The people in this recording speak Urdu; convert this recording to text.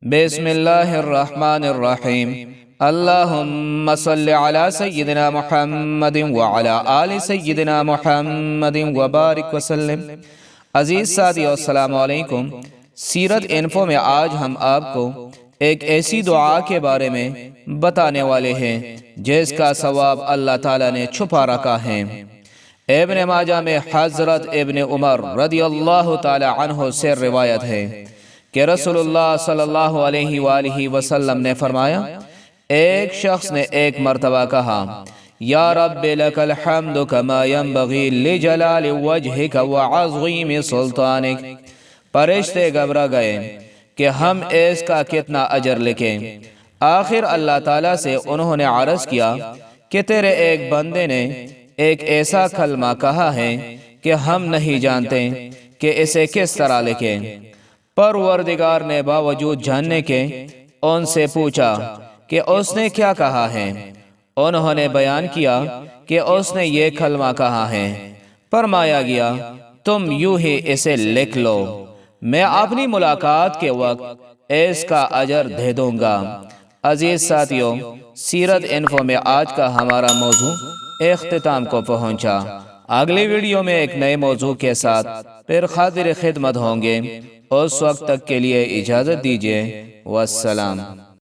بسم اللہ الرحمن الرحیم۔ اللہم صلی علی سیدنا محمد وعلی آل سیدنا محمد وبارک وسلم۔ عزیز ساتھیو السلام علیکم۔ سیرت انفو میں آج ہم آپ کو ایک ایسی دعا کے بارے میں بتانے والے ہیں جس کا ثواب اللہ تعالیٰ نے چھپا رکھا ہے۔ ابن ماجہ میں حضرت ابن عمر رضی اللہ تعالی عنہ سے روایت ہے کہ رسول اللہ صلی اللہ علیہ وآلہ وسلم نے فرمایا، ایک شخص نے ایک مرتبہ کہا، یا رب لک الحمد کما ینبغی لجلال وجہک وعظیم سلطانک۔ فرشتے گھبرا گئے کہ ہم اس کا کتنا اجر لکھیں۔ آخر اللہ تعالیٰ سے انہوں نے عرض کیا کہ تیرے ایک بندے نے ایک ایسا کلمہ کہا ہے کہ ہم نہیں جانتے کہ اسے کس طرح لکھیں۔ پروردگار نے باوجود جاننے کے ان سے پوچھا کہ اس نے کیا کہا ہے۔ انہوں نے بیان کیا کہ اس نے یہ کلمہ کہا ہے۔ فرمایا گیا، تم یوں ہی اسے لکھ لو، میں اپنی ملاقات کے وقت اس کا اجر دے دوں گا۔ عزیز ساتھیو، سیرت انفو میں آج کا ہمارا موضوع اختتام کو پہنچا۔ اگلی ویڈیو میں ایک نئے موضوع کے ساتھ پھر حاضر خدمت ہوں گے۔ اس وقت تک کے لیے اجازت دیجیے، والسلام۔